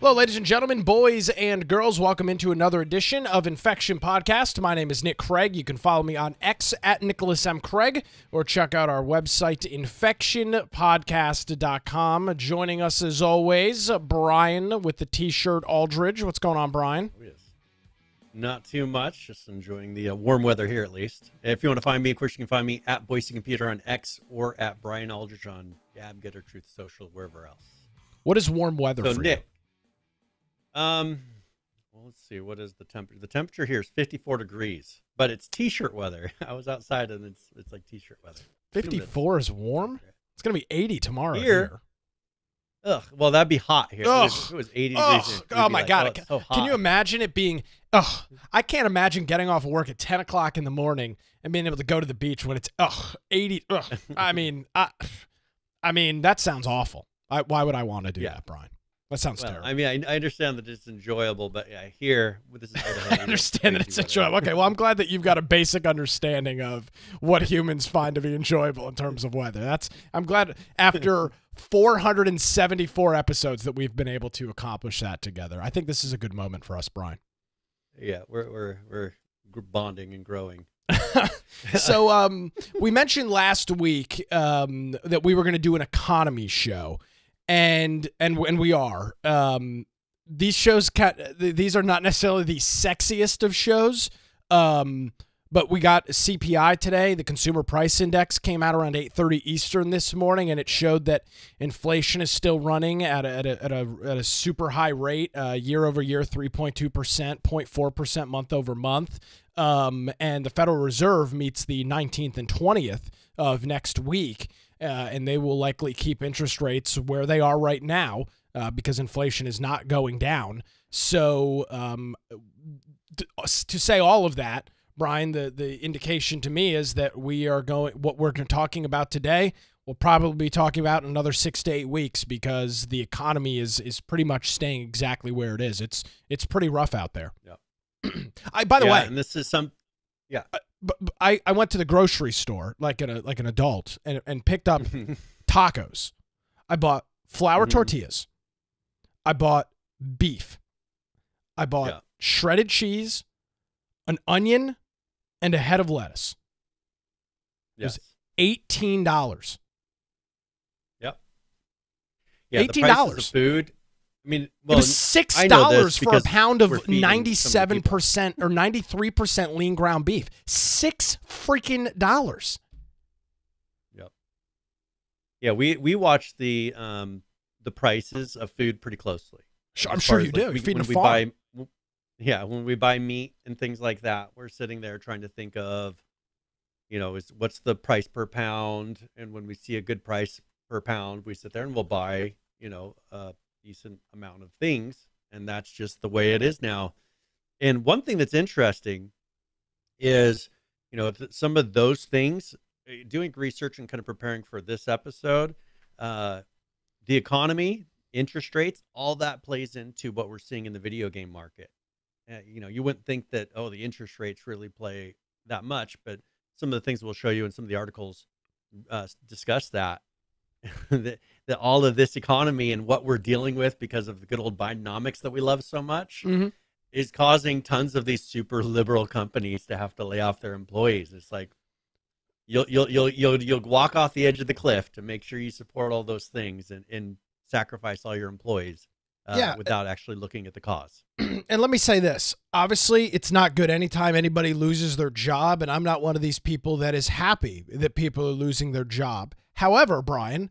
Hello, ladies and gentlemen, boys and girls. Welcome into another edition of Infection Podcast. My name is Nick Craig. You can follow me on X at Nicholas M. Craig or check out our website, infectionpodcast.com. Joining us as always, Brian with the T-shirt Aldridge. What's going on, Brian? Oh, yes. Not too much. Just enjoying the warm weather here, at least. If you want to find me, of course, you can find me at Boise Computer on X or at Brian Aldridge on Gab, Getter, Truth Social, wherever else. What is warm weather for Nick, you? Well, let's see. What is the temperature? The temperature here is 54 degrees, but it's T-shirt weather. I was outside, and it's like T-shirt weather. 54 is warm? It's going to be 80 tomorrow here. Ugh. Well, that'd be hot here. Ugh. If it was 80 degrees. Oh, my God. It's so hot. Can you imagine it being... Ugh. I can't imagine getting off of work at 10 o'clock in the morning and being able to go to the beach when it's 80. Ugh. I mean, that sounds awful. Why would I want to do that, Brian? That sounds terrible. I mean, I understand that it's enjoyable, but here, this is I understand that it's enjoyable. Okay, well, I'm glad that you've got a basic understanding of what humans find to be enjoyable in terms of weather. I'm glad after 474 episodes that we've been able to accomplish that together. I think this is a good moment for us, Brian. Yeah, we're bonding and growing. So we mentioned last week that we were going to do an economy show. And we are. These shows, these are not necessarily the sexiest of shows, but we got CPI today. The Consumer Price Index came out around 8:30 Eastern this morning, and it showed that inflation is still running at a super high rate, year over year, 3.2%, 0.4% month over month. And the Federal Reserve meets the 19th and 20th of next week. And they will likely keep interest rates where they are right now because inflation is not going down. So to say all of that, Brian, the indication to me is that what we're talking about today, we'll probably be talking about in another 6 to 8 weeks because the economy is pretty much staying exactly where it is. It's pretty rough out there. Yeah. By the way, and this is some, yeah. But I went to the grocery store like an adult and picked up tacos. I bought flour tortillas. I bought beef. I bought shredded cheese, an onion, and a head of lettuce. It was $18. Yep. Yeah, $18. the prices of food. I mean, well, it was $6 for a pound of 97% or 93% lean ground beef. $6 freaking dollars. Yep. Yeah, we watch the prices of food pretty closely. I'm sure you do. You're feeding a farm. When we buy meat and things like that, we're sitting there trying to think of, what's the price per pound, and when we see a good price per pound, we sit there and we'll buy, a decent amount of things, and that's just the way it is now. And one thing that's interesting is, some of those things, doing research and kind of preparing for this episode, the economy, interest rates, all that plays into what we're seeing in the video game market. You wouldn't think that, the interest rates really play that much, but some of the things we'll show you in some of the articles discuss that. that all of this economy and what we're dealing with because of the good old Bidenomics that we love so much is causing tons of these super liberal companies to have to lay off their employees. It's like you'll walk off the edge of the cliff to make sure you support all those things and sacrifice all your employees without actually looking at the cause. And let me say this. Obviously, it's not good anytime anybody loses their job, and I'm not one of these people that is happy that people are losing their job. However, Brian,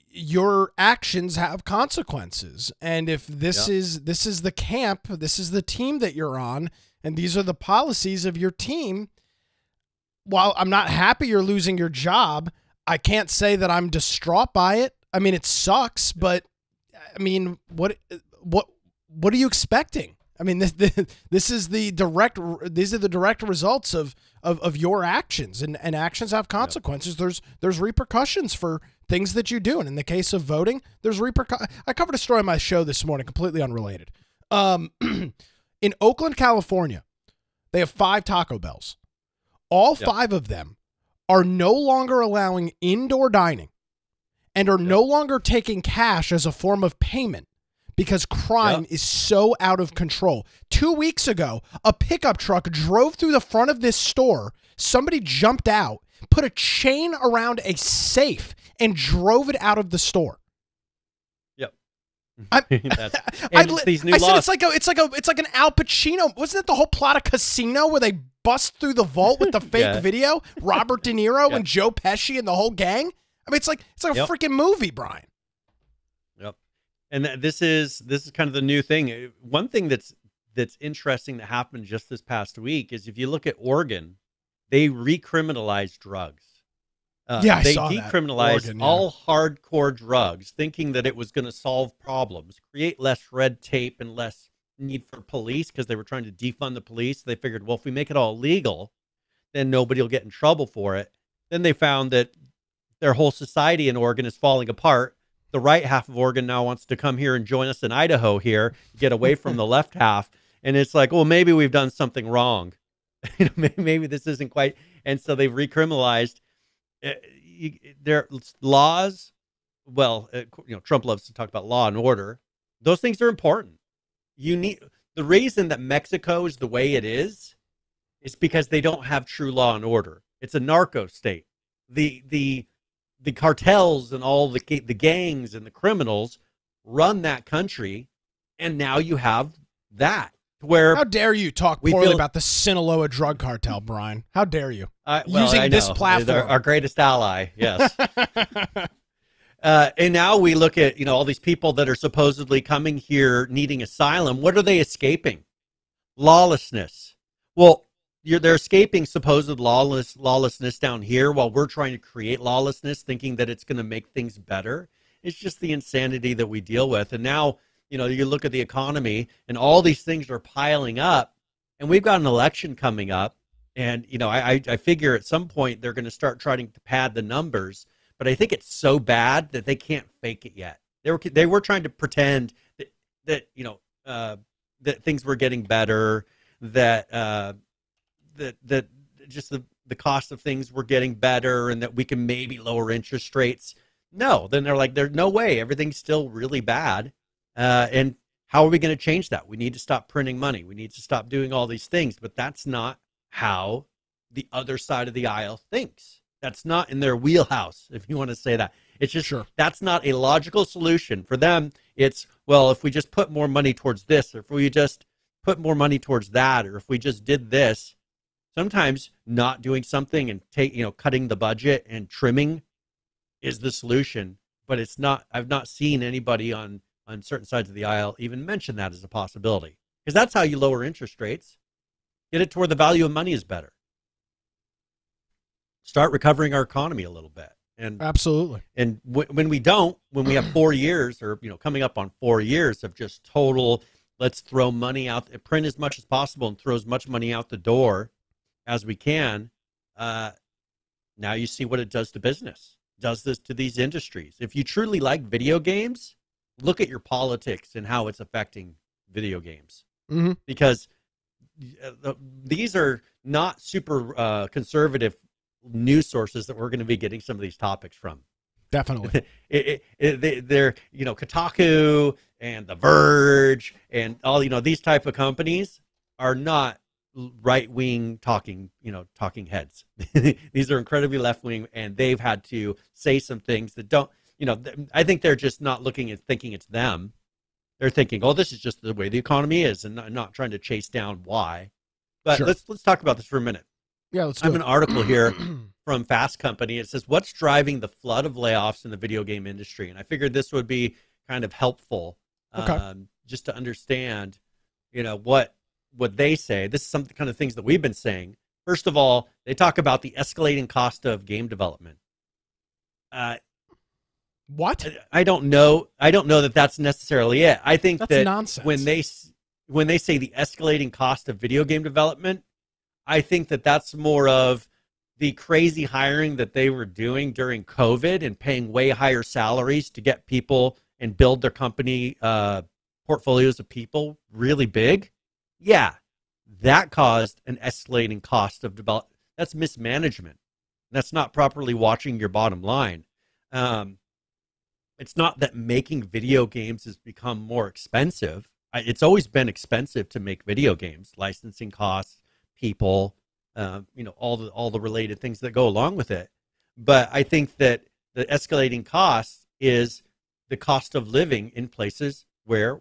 your actions have consequences, and if this is the camp, this is the team that you're on, and these are the policies of your team. While I'm not happy you're losing your job, I can't say that I'm distraught by it. I mean, it sucks, but I mean, what are you expecting? I mean, these are the direct results of your actions, and actions have consequences. There's repercussions for things that you do, and in the case of voting, there's I covered a story on my show this morning, completely unrelated. In Oakland, California, they have 5 Taco Bells. All 5 of them are no longer allowing indoor dining and are no longer taking cash as a form of payment because crime is so out of control. 2 weeks ago, a pickup truck drove through the front of this store. Somebody jumped out, put a chain around a safe, and drove it out of the store. Yep. These new laws. It's like an Al Pacino. Wasn't it the whole plot of Casino where they bust through the vault with the fake video? Robert De Niro and Joe Pesci and the whole gang. I mean, it's like a freaking movie, Brian. Yep. And this is kind of the new thing. One thing that's interesting that happened just this past week is if you look at Oregon, they recriminalized drugs. They decriminalized all hardcore drugs, thinking that it was going to solve problems, create less red tape and less need for police because they were trying to defund the police. They figured, well, if we make it all legal, then nobody will get in trouble for it. Then they found that their whole society in Oregon is falling apart. The right half of Oregon now wants to come here and join us in Idaho here, get away from the left half. And it's like, well, maybe we've done something wrong. Maybe this isn't quite. And so they've recriminalized their laws. Well, Trump loves to talk about law and order. Those things are important. The reason that Mexico is the way it is because they don't have true law and order. It's a narco state. The cartels and all the gangs and the criminals run that country, and now you have that. Where how dare you talk poorly about the Sinaloa drug cartel, Brian? How dare you? Using this platform. Our greatest ally, yes. And now we look at all these people that are supposedly coming here needing asylum. What are they escaping? Lawlessness. Well, they're escaping supposed lawlessness down here while we're trying to create lawlessness, thinking that it's going to make things better. It's just the insanity that we deal with. And now, you look at the economy and all these things are piling up, and we've got an election coming up. And, I figure at some point they're going to start trying to pad the numbers, but I think it's so bad that they can't fake it yet. They were trying to pretend that things were getting better, that just the cost of things were getting better, and that we can maybe lower interest rates. No, then they're like, there's no way. Everything's still really bad. And how are we going to change that? We need to stop printing money. We need to stop doing all these things. But that's not how the other side of the aisle thinks. That's not in their wheelhouse, if you want to say that. It's just, That's not a logical solution. For them, it's, well, if we just put more money towards this, or if we just put more money towards that, or if we just did this. Sometimes not doing something and cutting the budget and trimming is the solution. But it's not. I've not seen anybody on certain sides of the aisle even mention that as a possibility, because that's how you lower interest rates. Get it to where the value of money is better. Start recovering our economy a little bit. And absolutely. And when we have 4 years or coming up on 4 years of just total, let's throw money out, print as much as possible and throw as much money out the door as we can. Now you see what it does to business. It does this to these industries. If you truly like video games, look at your politics and how it's affecting video games. Mm-hmm. Because these are not super conservative news sources that we're going to be getting some of these topics from. Definitely. They're Kotaku and The Verge and all these type of companies are not right-wing talking heads. These are incredibly left-wing, and they've had to say some things that don't. I think they're just not looking at thinking it's them. They're thinking, oh, this is just the way the economy is, and not trying to chase down why. But let's talk about this for a minute. Yeah, let's do I have an article here from Fast Company. It says, what's driving the flood of layoffs in the video game industry? And I figured this would be kind of helpful just to understand, what they say. This is some kind of things that we've been saying. First of all, they talk about the escalating cost of game development. What? I don't know that that's necessarily it. I think that's that nonsense. when they say the escalating cost of video game development, I think that that's more of the crazy hiring that they were doing during COVID and paying way higher salaries to get people and build their company portfolios of people really big. Yeah, that caused an escalating cost of development. That's mismanagement. That's not properly watching your bottom line. It's not that making video games has become more expensive. It's always been expensive to make video games, licensing costs, people, all the related things that go along with it. But I think that the escalating cost is the cost of living in places where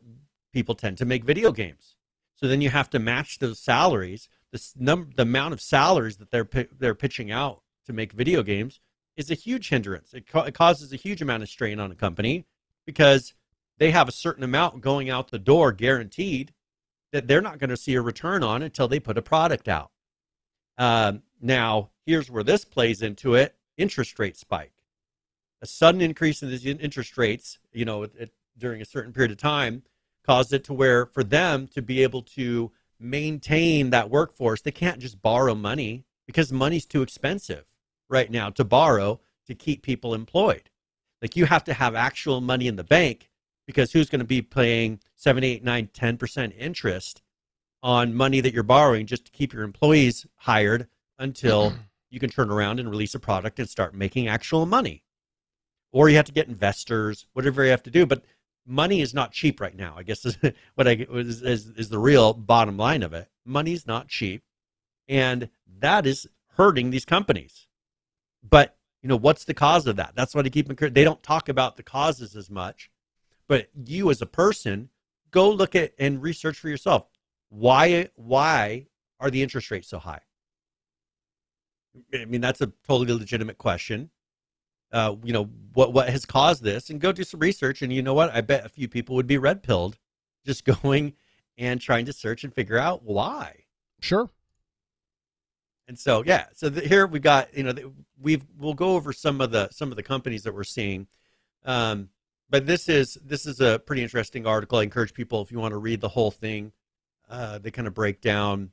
people tend to make video games. So then you have to match those salaries. The amount of salaries that they're pitching out to make video games is a huge hindrance. It causes a huge amount of strain on a company because they have a certain amount going out the door guaranteed that they're not going to see a return on until they put a product out. Now, here's where this plays into it. Interest rate spike. A sudden increase in the interest rates, during a certain period of time caused it to where for them to be able to maintain that workforce, they can't just borrow money because money's too expensive right now to borrow to keep people employed. Like you have to have actual money in the bank because who's going to be paying 7, 8, 9, 10% interest on money that you're borrowing just to keep your employees hired until you can turn around and release a product and start making actual money. Or you have to get investors, whatever you have to do. But money is not cheap right now, I guess is is the real bottom line of it. Money's not cheap. And that is hurting these companies. But, what's the cause of that? That's why they don't talk about the causes as much. But you as a person, go look at and research for yourself. Why are the interest rates so high? I mean, that's a totally legitimate question. What has caused this? And go do some research. And you know what? I bet a few people would be red-pilled just going and trying to search and figure out why. Sure. And so, yeah. So here we got, we'll go over some of the companies that we're seeing. But this is a pretty interesting article. I encourage people, if you want to read the whole thing, they kind of break down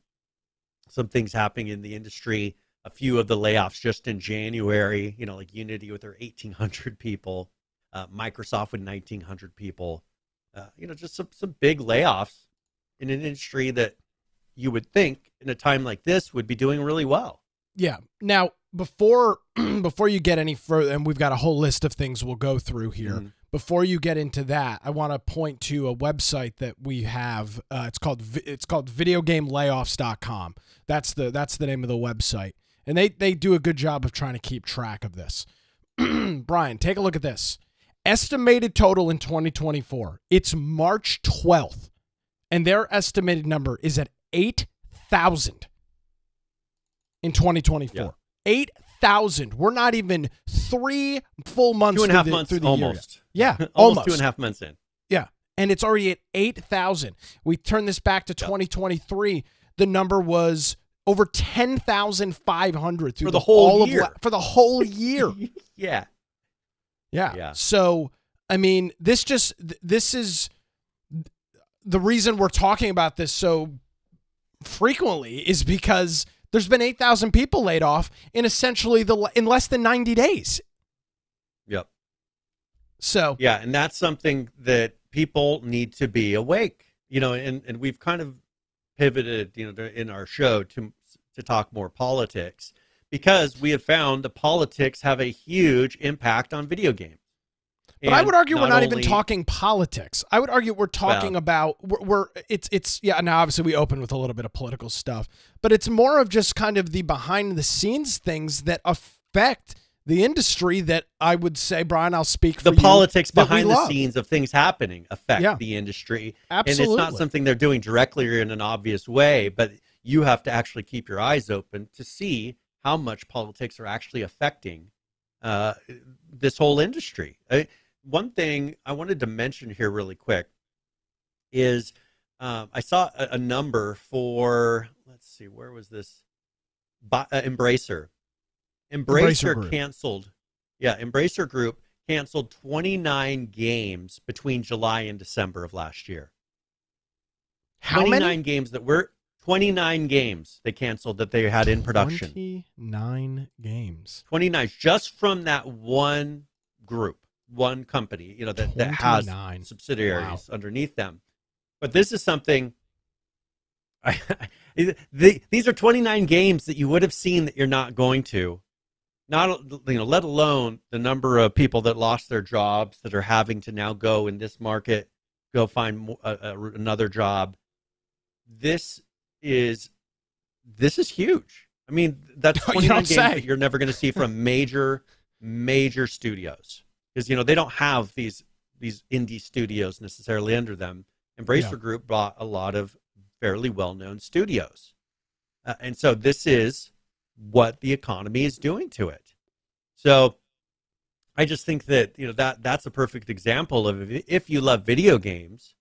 some things happening in the industry. A few of the layoffs just in January, like Unity with their 1,800 people, Microsoft with 1,900 people, just some big layoffs in an industry that you would think in a time like this would be doing really well. Yeah. Now, before you get any further, and we've got a whole list of things we'll go through here. Mm-hmm. Before you get into that, I want to point to a website that we have. It's called videogamelayoffs.com. That's the name of the website. And they do a good job of trying to keep track of this. Brian, take a look at this. Estimated total in 2024. It's March 12th. And their estimated number is at 8,000 in 2024. Yeah. 8,000. We're not even 3 full months 2.5 months through the almost. Year. Yeah, almost 2.5 months in. Yeah, and it's already at 8,000. We turn this back to 2023. The number was over 10,500 through for the whole year. For the whole year. Yeah. So, I mean, this is the reason we're talking about this so frequently is because there's been 8,000 people laid off in essentially in less than 90 days. Yep. So yeah, and that's something that people need to be awake. And we've kind of pivoted, in our show to talk more politics because we have found that politics have a huge impact on video games. But I would argue we're not even talking politics. I would argue we're talking about it's now obviously we open with a little bit of political stuff, but it's more of just kind of the behind the scenes things that affect the industry that I would say, Brian, I'll speak for the politics behind the scenes of things happening affect the industry. Absolutely. And it's not something they're doing directly or in an obvious way, but you have to actually keep your eyes open to see how much politics are actually affecting this whole industry. One thing I wanted to mention here really quick is I saw a number for, let's see, where was this? Embracer. Embracer canceled. Yeah, Embracer Group canceled 29 games between July and December of last year. How 29 many? games that were 29 games they canceled that they had in production. 29 games. 29 just from that one group, one company, that has subsidiaries underneath them. But this is something these are 29 games that you would have seen that you're not going to not, let alone the number of people that lost their jobs that are having to now go in this market, go find another job. This is huge. I mean, that's 29 games that you're never going to see from major studios, because they don't have these indie studios necessarily under them. Embracer Group bought a lot of fairly well-known studios, and so this is what the economy is doing to it. So I just think that that's a perfect example of, if you love video games,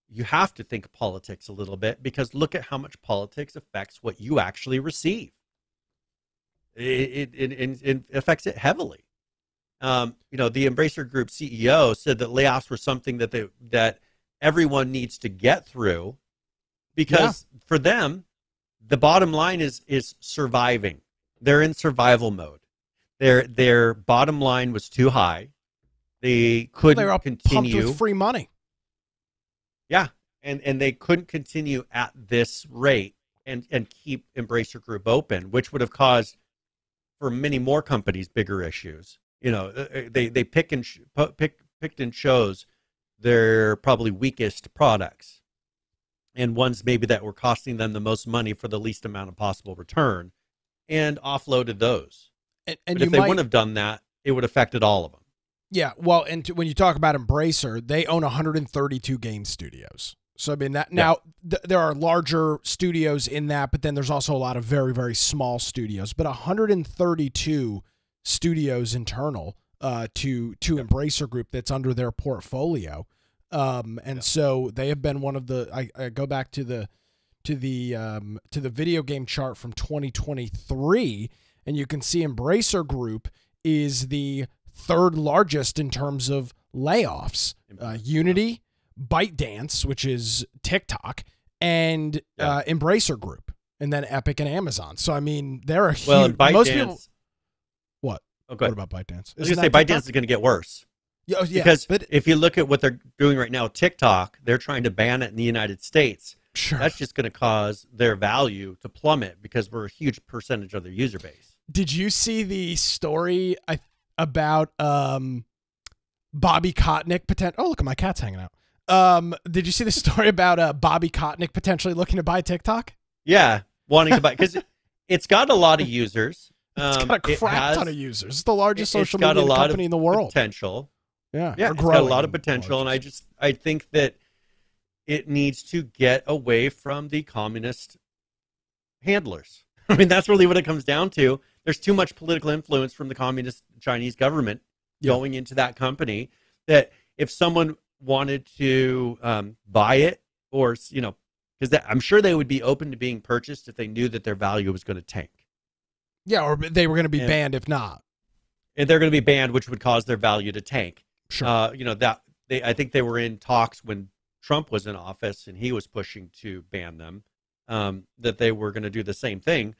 you have to think politics a little bit, because look at how much politics affects what you actually receive. It affects it heavily. The Embracer Group CEO said that layoffs were something that everyone needs to get through, because for them, the bottom line is surviving. They're in survival mode. Their bottom line was too high. They couldn't continue. Pumped with free money. Yeah, and they couldn't continue at this rate and keep Embracer Group open, which would have caused for many more companies bigger issues. They picked and chose their probably weakest products, and ones maybe that were costing them the most money for the least amount of possible return, and offloaded those. And if they wouldn't have done that, it would have affected all of them. Yeah, well, and when you talk about Embracer, they own 132 game studios. So, I mean, there are larger studios in that, but then there's also a lot of very, very small studios. But 132 studios internal to Embracer Group that's under their portfolio. So they have been one of the. I go back to the video game chart from 2023, and you can see Embracer Group is the third largest in terms of layoffs. Unity, ByteDance, which is TikTok, and Embracer Group, and then Epic and Amazon. So, I mean, they're a huge... Well, and ByteDance... Most people, what? Okay. What about ByteDance? I was going to say ByteDance is going to get worse. Yeah, because if you look at what they're doing right now, TikTok, they're trying to ban it in the United States. Sure. That's just going to cause their value to plummet, because we're a huge percentage of their user base. Did you see the story about Bobby Kotick Oh, look at my cat's hanging out. Did you see the story about Bobby Kotick potentially looking to buy TikTok? Yeah, wanting to buy, because it's got a lot of users. It's got a crap ton of users. It's the largest social media company in the world. Potential. Yeah, it's got a lot of potential, and I think that it needs to get away from the communist handlers. I mean, that's really what it comes down to. There's too much political influence from the communist Chinese government going into that company, that if someone wanted to buy it, or, because I'm sure they would be open to being purchased if they knew that their value was going to tank. Yeah, or they were going to be banned if not. And they're going to be banned, which would cause their value to tank. Sure. I think they were in talks when Trump was in office and he was pushing to ban them, that they were going to do the same thing.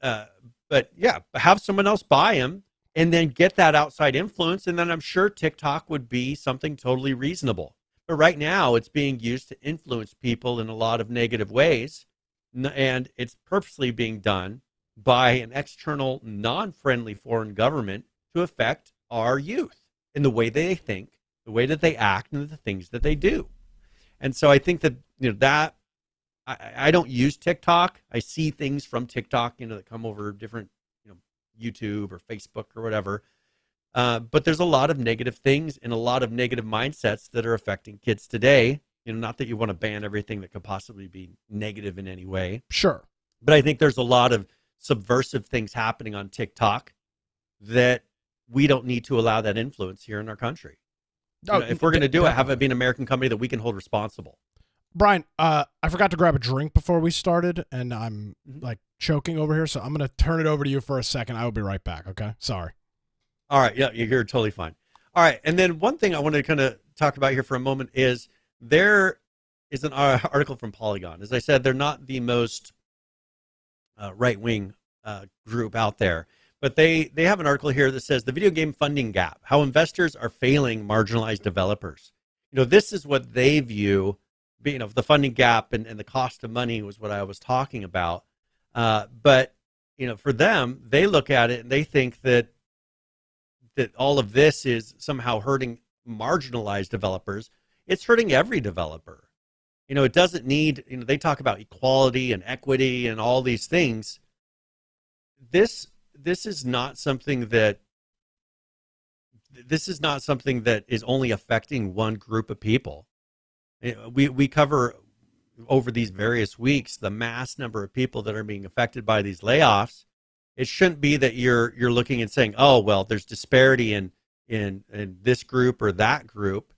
But yeah, have someone else buy them and then get that outside influence. And then I'm sure TikTok would be something totally reasonable. But right now it's being used to influence people in a lot of negative ways. And it's purposely being done by an external, non-friendly foreign government to affect our youth in the way they think, the way that they act, and the things that they do. And so I think that, that I don't use TikTok. I see things from TikTok, that come over different, YouTube or Facebook or whatever. But there's a lot of negative things and a lot of negative mindsets that are affecting kids today. Not that you want to ban everything that could possibly be negative in any way. Sure. But I think there's a lot of subversive things happening on TikTok that we don't need to allow that influence here in our country. If we're going to do it, have it be an American company that we can hold responsible. Brian, I forgot to grab a drink before we started, and I'm like choking over here, so I'm going to turn it over to you for a second. I will be right back, okay? Sorry. All right. Yeah, you're totally fine. All right. And then one thing I want to kind of talk about here for a moment is there is an article from Polygon. As I said, they're not the most right-wing group out there. But they have an article here that says the video game funding gap, how investors are failing marginalized developers. This is what they view the funding gap and the cost of money was what I was talking about. But for them, they look at it and they think that all of this is somehow hurting marginalized developers. It's hurting every developer. It doesn't need, they talk about equality and equity and all these things. This is not something that is only affecting one group of people. We cover over these various weeks the mass number of people that are being affected by these layoffs. It shouldn't be that you're looking and saying, oh, well, there's disparity in this group or that group.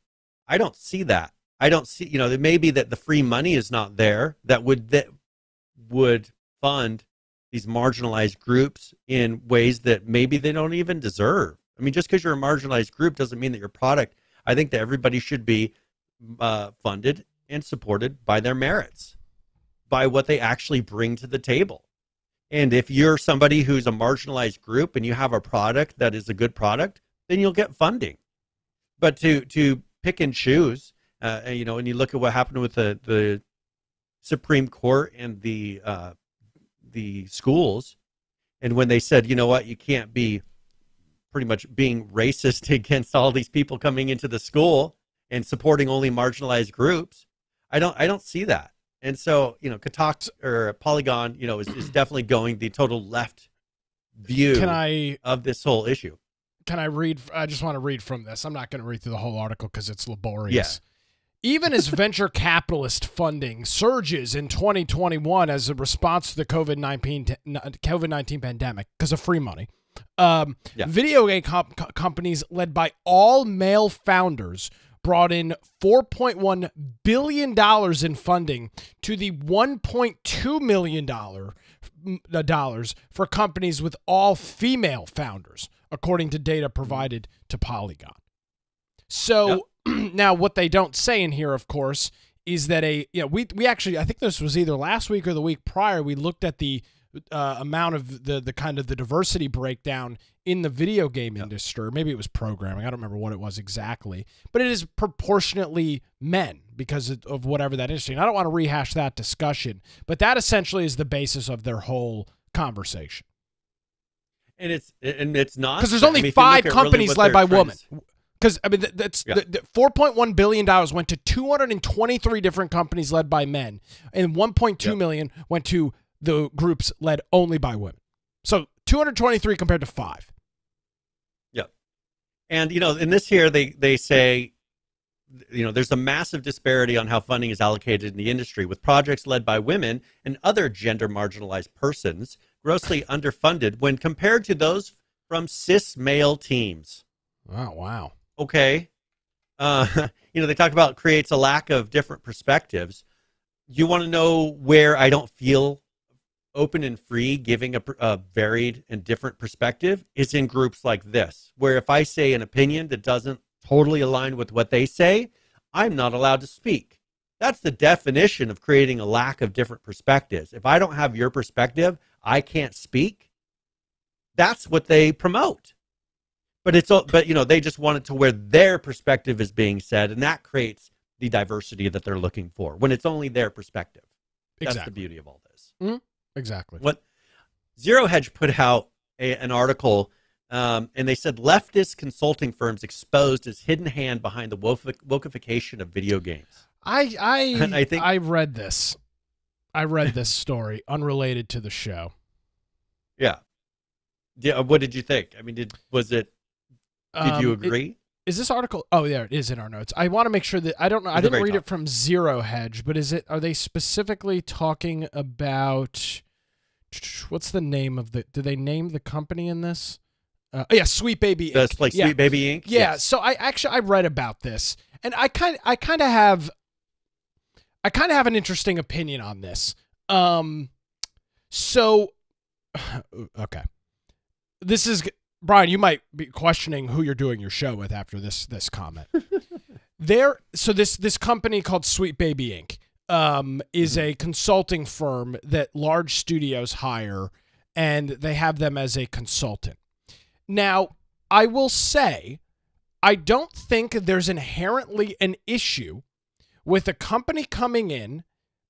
I don't see that. I don't see, it may be that the free money is not there that would fund these marginalized groups in ways that maybe they don't even deserve. I mean, just because you're a marginalized group doesn't mean that your product, I think that everybody should be funded and supported by their merits, by what they actually bring to the table. And if you're somebody who's a marginalized group and you have a product that is a good product, then you'll get funding. But to pick and choose, and you look at what happened with the Supreme Court and the schools, and when they said, you know what, you can't be pretty much being racist against all these people coming into the school and supporting only marginalized groups, I don't see that. And so, Kotak or Polygon, is definitely going the total left view of this whole issue. Can I read? I just want to read from this. I'm not going to read through the whole article because it's laborious. Yeah. Even as venture capitalist funding surges in 2021 as a response to the COVID-19 pandemic because of free money, video game companies led by all male founders brought in $4.1 billion in funding to the $1.2 million for companies with all female founders, according to data provided to Polygon. So now what they don't say in here, of course, is that we actually, I think this was either last week or the week prior, we looked at the amount of the kind of the diversity breakdown in the video game industry. Maybe it was programming. I don't remember what it was exactly, but it is proportionately men because of whatever that industry. And I don't want to rehash that discussion, but that essentially is the basis of their whole conversation. And it's not because there's only 5 companies led by women. Because that's the $4.1 billion went to 223 different companies led by men, and 1.2 million went to the groups led only by women. So 223 compared to 5. Yep. And, in this here, they say, there's a massive disparity on how funding is allocated in the industry, with projects led by women and other gender marginalized persons grossly underfunded when compared to those from cis male teams. Oh, wow. Okay. They talk about creates a lack of different perspectives. You want to know where I don't feel open and free giving a varied and different perspective is in groups like this, where if I say an opinion that doesn't totally align with what they say, I'm not allowed to speak. That's the definition of creating a lack of different perspectives. If I don't have your perspective, I can't speak. That's what they promote. But they just want it to where their perspective is being said, and that creates the diversity that they're looking for when it's only their perspective. That's the beauty of all this. Mm-hmm. Exactly. What Zero Hedge put out an article, and they said leftist consulting firms exposed as hidden hand behind the wokeification of video games. I read this. I read this story unrelated to the show. Yeah. What did you think? I mean, did you agree? Is this article? Oh, yeah, it is in our notes. I want to make sure that I don't know. I didn't read it from Zero Hedge, but are they specifically talking about what's the name of do they name the company in this? Sweet Baby Inc. That's like Sweet Baby Inc. Yeah. Yes. So I read about this, and I kind of have an interesting opinion on this. So okay, this is. Brian, you might be questioning who you're doing your show with after this comment. This company called Sweet Baby Inc. Is a consulting firm that large studios hire, and they have them as a consultant. Now, I will say, I don't think there's inherently an issue with a company coming in,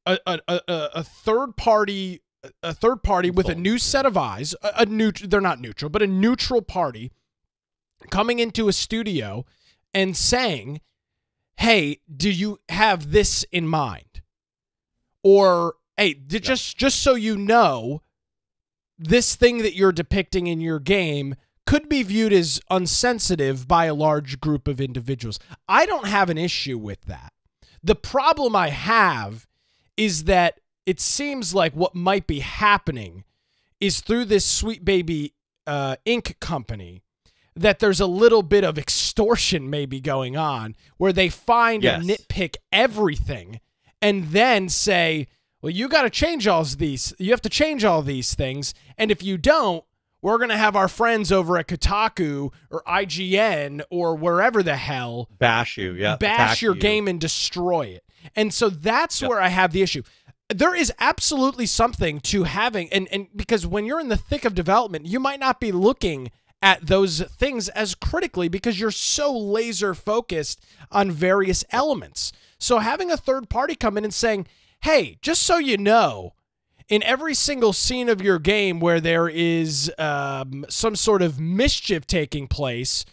a third party a third party with a new set of eyes, they're not neutral, but a neutral party coming into a studio and saying, hey, do you have this in mind? Or, hey, just so you know, this thing that you're depicting in your game could be viewed as unsensitive by a large group of individuals. I don't have an issue with that. The problem I have is that it seems like what might be happening is through this Sweet Baby Inc. company that there's a little bit of extortion maybe going on where they find and nitpick everything and then say, well, you got to change all these. You have to change all these things. And if you don't, we're going to have our friends over at Kotaku or IGN or wherever the hell bash you. Yeah. Bash your game and destroy it. And so that's where I have the issue. There is absolutely something to having, and because when you're in the thick of development, you might not be looking at those things as critically because you're so laser focused on various elements. So having a third party come in and saying, hey, just so you know, in every single scene of your game where there is some sort of mischief taking place,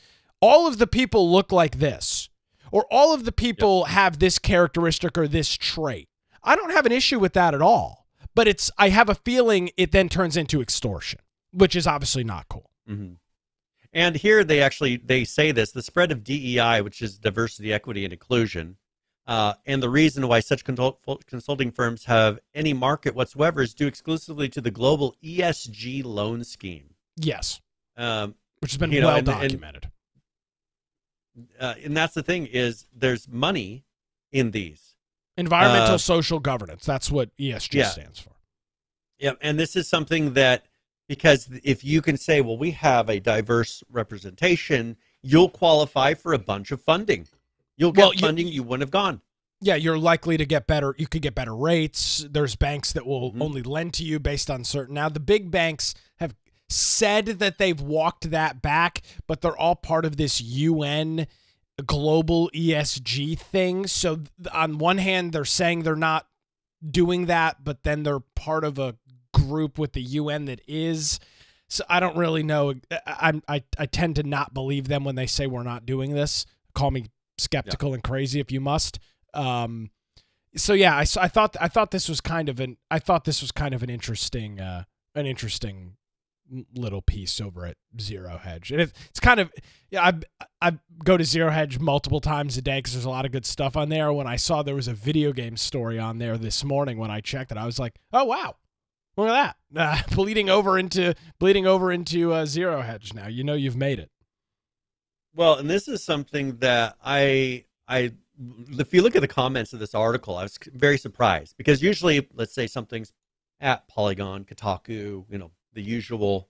all of the people look like this, or all of the people have this characteristic or this trait. I don't have an issue with that at all, but I have a feeling it then turns into extortion, which is obviously not cool. Mm-hmm. And here they say this, the spread of DEI, which is diversity, equity, and inclusion, and the reason why such consulting firms have any market whatsoever is due exclusively to the global ESG loan scheme. Yes. Which has been well documented. And that's the thing is there's money in these. Environmental social governance. That's what ESG stands for. Yeah, and this is something that, because if you can say, well, we have a diverse representation, you'll qualify for a bunch of funding. You'll get funding you wouldn't have gone. Yeah, you're likely to get better. You could get better rates. There's banks that will only lend to you based on certain. Now, the big banks have said that they've walked that back, but they're all part of this UN global ESG thing. So on one hand, they're saying they're not doing that, but then they're part of a group with the UN that is. So I don't really know. I tend to not believe them when they say we're not doing this. Call me skeptical and crazy if you must. So yeah, I thought this was kind of an interesting little piece over at Zero Hedge, and it's kind of I go to Zero Hedge multiple times a day because there's a lot of good stuff on there. When I saw there was a video game story on there this morning, when I checked it, I was like, oh wow, look at that, bleeding over into Zero Hedge. Now you know you've made it. Well, and this is something that if you look at the comments of this article, I was very surprised because usually, let's say something's at Polygon, Kotaku, the usual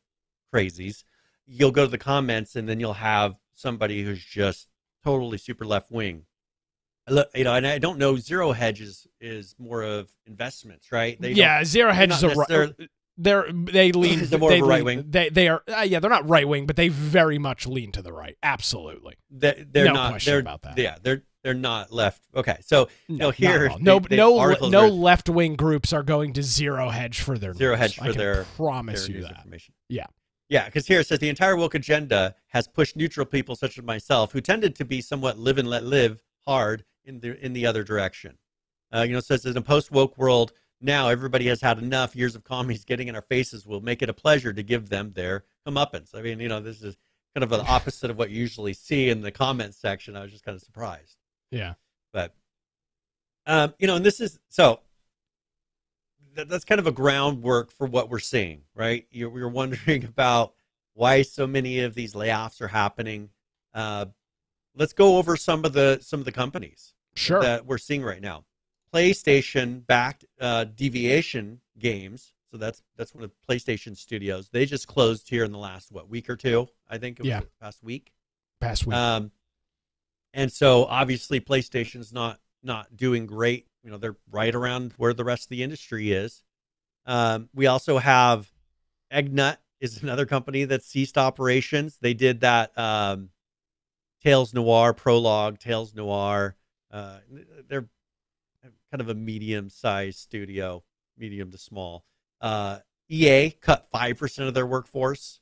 crazies, you'll go to the comments and then you'll have somebody who's just totally super left wing. And I don't know, Zero Hedge is more of investments, right? Zero Hedge is they lean. They're more of a right wing. They are they're not right wing, but they very much lean to the right. Absolutely. They're no not question about that. Yeah, they're not left. Okay, so here no left wing groups are going to Zero Hedge for their Zero Hedge for their promise you that information. Yeah, because here it says the entire woke agenda has pushed neutral people such as myself, who tended to be somewhat live and let live hard in the other direction. It says in a post woke world now, everybody has had enough. Years of commies getting in our faces will make it a pleasure to give them their comeuppance. I mean, this is kind of the opposite of what you usually see in the comments section. I was just kind of surprised. Yeah. But, and this is, so that's kind of a groundwork for what we're seeing, right? We're wondering about why so many of these layoffs are happening. Let's go over some of the companies that we're seeing right now. PlayStation-backed Deviation Games. So that's one of PlayStation Studios. They just closed here in the last week or two. I think it was past week. And so obviously PlayStation's not doing great. They're right around where the rest of the industry is. We also have Eggnut is another company that ceased operations. They did that Tales Noir prologue. Tales Noir. They're kind of a medium-sized studio, medium to small. EA cut 5% of their workforce.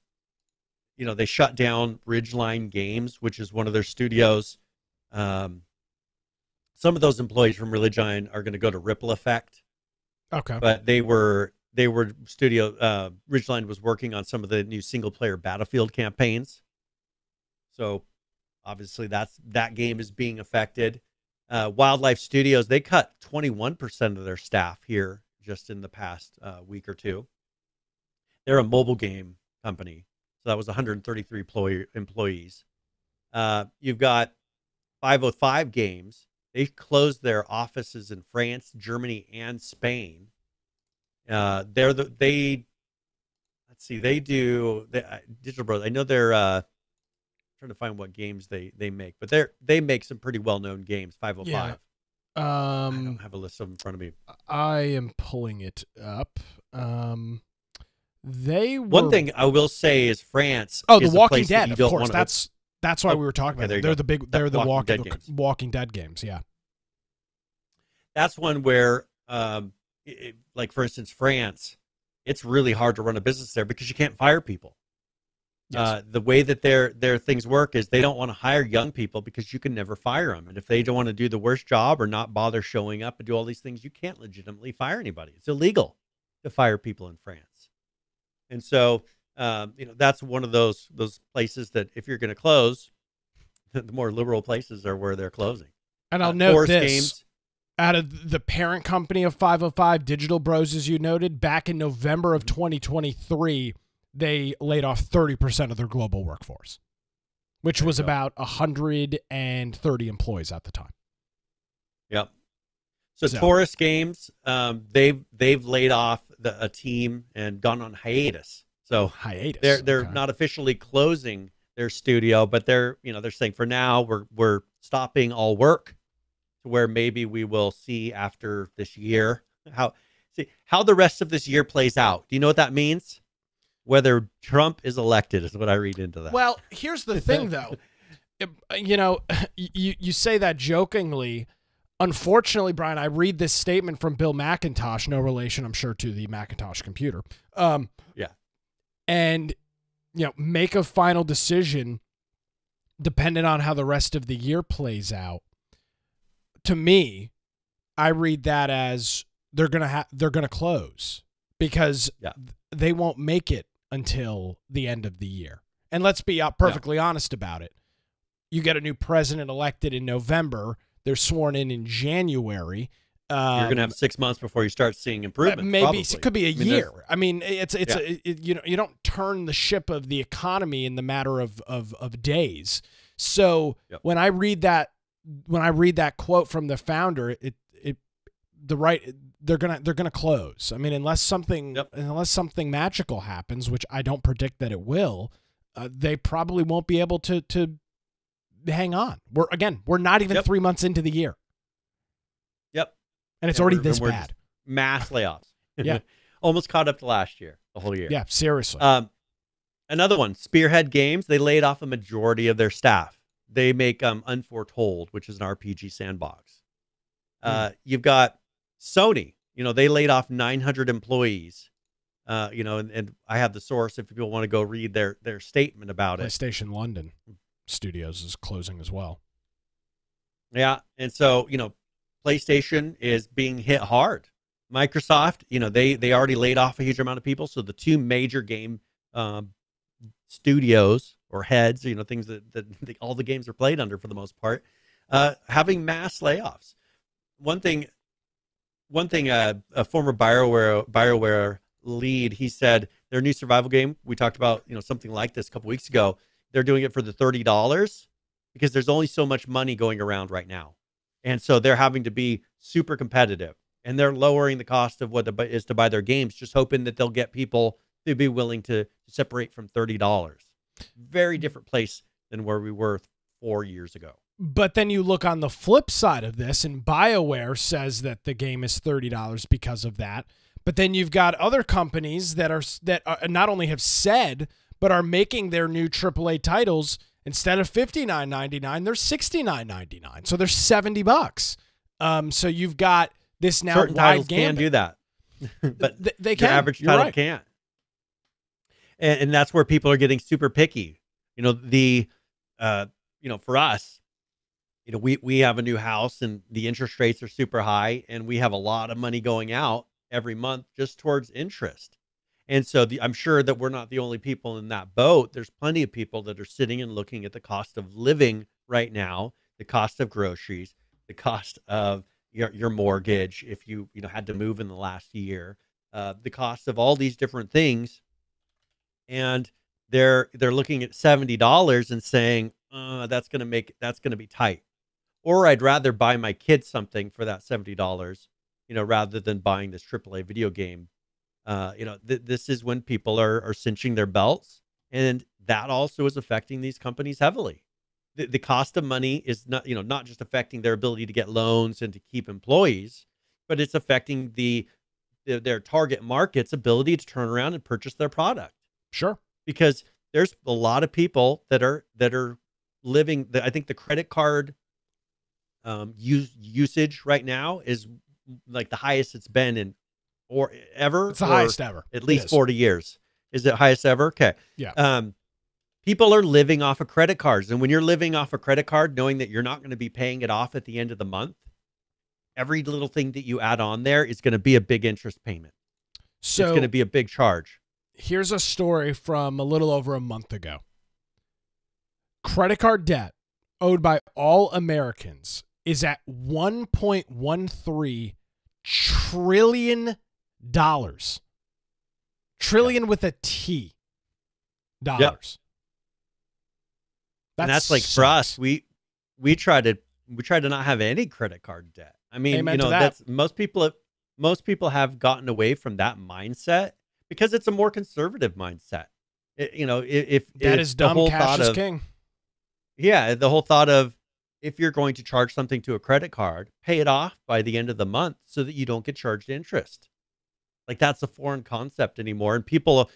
They shut down Ridgeline Games, which is one of their studios. Some of those employees from Ridgeline are going to go to Ripple Effect. Okay. But they were Ridgeline was working on some of the new single player Battlefield campaigns. So obviously that game is being affected. Wildlife Studios, they cut 21% of their staff here just in the past week or two. They're a mobile game company. So that was 133 employees. You've got 505 Games. They closed their offices in France, Germany, and Spain. They do Digital Bros. I know they're trying to find what games they make, but they make some pretty well-known games. 505. Yeah. I don't have a list of them in front of me. I am pulling it up. One thing I will say is France. Oh, is The Walking Dead, of course. That's why we were talking about it. They're the Walking Dead games. Yeah. That's one where, like for instance, France, it's really hard to run a business there because you can't fire people. Yes. The way that their things work is they don't want to hire young people because you can never fire them. And if they don't want to do the worst job or not bother showing up and do all these things, you can't legitimately fire anybody. It's illegal to fire people in France. And so, that's one of those places that if you're going to close, the more liberal places are where they're closing. And I'll note this. Games, out of the parent company of 505, Digital Bros, as you noted, back in November of 2023, they laid off 30% of their global workforce, which was about 130 employees at the time. Yep. So Taurus Games, they've laid off a team and gone on hiatus. So they're not officially closing their studio, but they're saying for now we're stopping all work to where maybe we will see after this year how the rest of this year plays out. Do you know what that means? Whether Trump is elected is what I read into that. Well, here's the thing though. You say that jokingly. Unfortunately, Brian, I read this statement from Bill McIntosh, no relation, I'm sure, to the Macintosh computer. Yeah. And, make a final decision depending on how the rest of the year plays out. To me, I read that as they're gonna close because they won't make it until the end of the year. And let's be perfectly honest about it. You get a new president elected in November. They're sworn in January. You're going to have 6 months before you start seeing improvements. Maybe probably. It could be a year. I mean, you don't turn the ship of the economy in the matter of days. So when I read that quote from the founder, they're gonna close. I mean, unless something magical happens, which I don't predict that it will, they probably won't be able to hang on. We're not even 3 months into the year. Yep. And it's already this bad. Mass layoffs. Yeah. Almost caught up to last year, the whole year. Yeah, seriously. Another one, Spearhead Games, they laid off a majority of their staff. They make Unforetold, which is an RPG sandbox. You've got Sony, they laid off 900 employees. And I have the source if people want to go read their statement about it. PlayStation London Studios is closing as well. Yeah, and so PlayStation is being hit hard. Microsoft, they already laid off a huge amount of people. So the two major game studios or heads, things that all the games are played under for the most part, having mass layoffs. One thing, a former BioWare lead, he said their new survival game. We talked about something like this a couple weeks ago. They're doing it for the $30 because there's only so much money going around right now. And so they're having to be super competitive, and they're lowering the cost of what is to buy their games, just hoping that they'll get people to be willing to separate from $30. Very different place than where we were 4 years ago. But then you look on the flip side of this, and BioWare says that the game is $30 because of that. But then you've got other companies that not only have said, but are making their new AAA titles instead of $59.99, they're $69.99. So they're $70. So you've got this now certain wide titles gambit. can do that. but They your can. average You're title right. can't. And that's where people are getting super picky. You know, for us, we have a new house and the interest rates are super high and we have a lot of money going out every month just towards interest. And so I'm sure that we're not the only people in that boat. There's plenty of people that are sitting and looking at the cost of living right now, the cost of groceries, the cost of your mortgage if you had to move in the last year, the cost of all these different things, and they're looking at $70 and saying, that's gonna be tight. Or I'd rather buy my kids something for that $70, rather than buying this AAA video game. This is when people are cinching their belts, and that also is affecting these companies heavily. The cost of money is not just affecting their ability to get loans and to keep employees, but it's affecting their target market's ability to turn around and purchase their product. Sure. Because there's a lot of people that are living. I think the credit card usage right now is like the highest it's been in or ever. It's the highest ever. At least 40 years. Is it highest ever? Okay. Yeah. People are living off of credit cards. And when you're living off a credit card, knowing that you're not going to be paying it off at the end of the month, every little thing that you add on there is going to be a big interest payment. So it's going to be a big charge. Here's a story from a little over a month ago. Credit card debt owed by all Americans is at $1.13 trillion. Trillion with a T. Dollars. Yep. And that's like for us, we try to not have any credit card debt. I mean, Amen to that's most people have gotten away from that mindset because it's a more conservative mindset. If that is dumb, cash is king. Yeah, the whole thought of if you're going to charge something to a credit card, pay it off by the end of the month so that you don't get charged interest. Like that's a foreign concept anymore. And people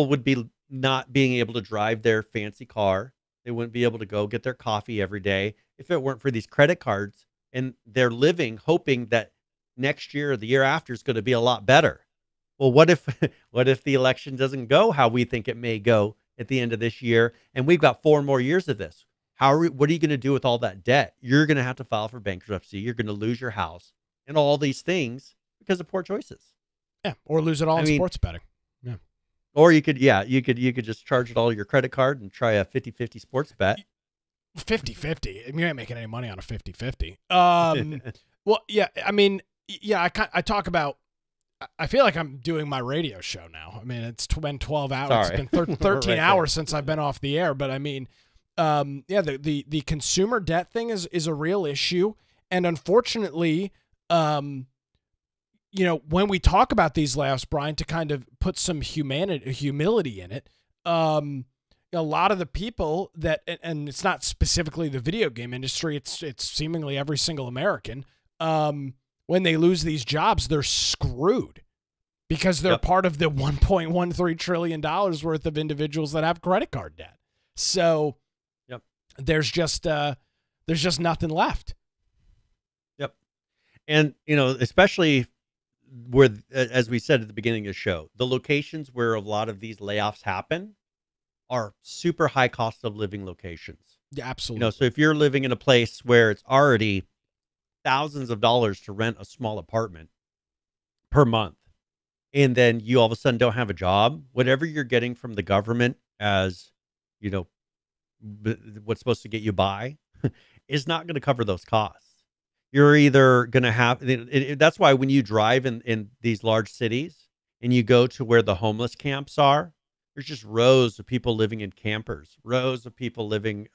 would be not being able to drive their fancy car. They wouldn't be able to go get their coffee every day if it weren't for these credit cards. And they're living hoping that next year or the year after is going to be a lot better. Well, what if the election doesn't go how we think it may go at the end of this year, and we've got 4 more years of this? What are you going to do with all that debt? You're going to have to file for bankruptcy. You're going to lose your house and all these things because of poor choices. Yeah, or lose it all in sports betting. Yeah. Or you could just charge it all your credit card and try a 50-50 sports bet. 50-50. I mean, you ain't making any money on a 50-50. Well, yeah, I mean, yeah, I talk about, I feel like I'm doing my radio show now. I mean, it's been 12 hours. Sorry. It's been 13 Right hours since I've been off the air. But I mean, yeah, the consumer debt thing is a real issue. And unfortunately, when we talk about these layoffs, Brian, to kind of put some humility in it, a lot of the people that, and it's not specifically the video game industry, it's seemingly every single American, when they lose these jobs, they're screwed because they're part of the $1.13 trillion worth of individuals that have credit card debt. So there's just nothing left. Yep. And, especially where, as we said at the beginning of the show, the locations where a lot of these layoffs happen are super high cost of living locations. Yeah, absolutely. So if you're living in a place where it's already thousands of dollars to rent a small apartment per month, and then you all of a sudden don't have a job, whatever you're getting from the government as, what's supposed to get you by is not going to cover those costs. You're either going to have, that's why when you drive in these large cities and you go to where the homeless camps are, there's just rows of people living in campers, rows of people living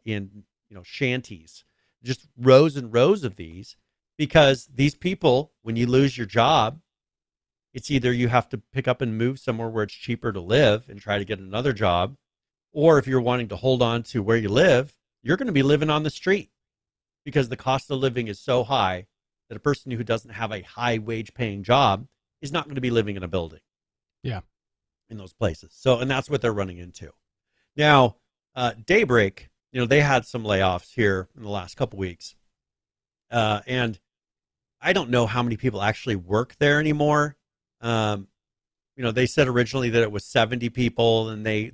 in, shanties, just rows and rows of these, because these people, when you lose your job, it's either you have to pick up and move somewhere where it's cheaper to live and try to get another job, or if you're wanting to hold on to where you live, you're going to be living on the street because the cost of living is so high that a person who doesn't have a high wage paying job is not going to be living in a building. Yeah. In those places. So, and that's what they're running into. Now, Daybreak, they had some layoffs here in the last couple weeks. And I don't know how many people actually work there anymore. They said originally that it was 70 people, and they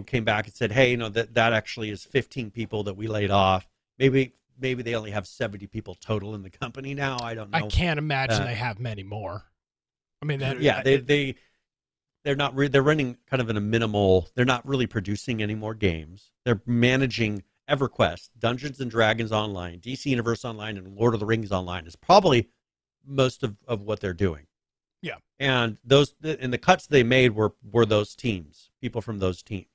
came back and said, hey, that actually is 15 people that we laid off. Maybe they only have 70 people total in the company now. I don't know. I can't imagine they have many more. I mean, they're not. They're running kind of in a minimal. They're not really producing any more games. They're managing EverQuest, Dungeons and Dragons Online, DC Universe Online, and Lord of the Rings Online is probably most of what they're doing. Yeah. And the cuts they made were those teams, people from those teams.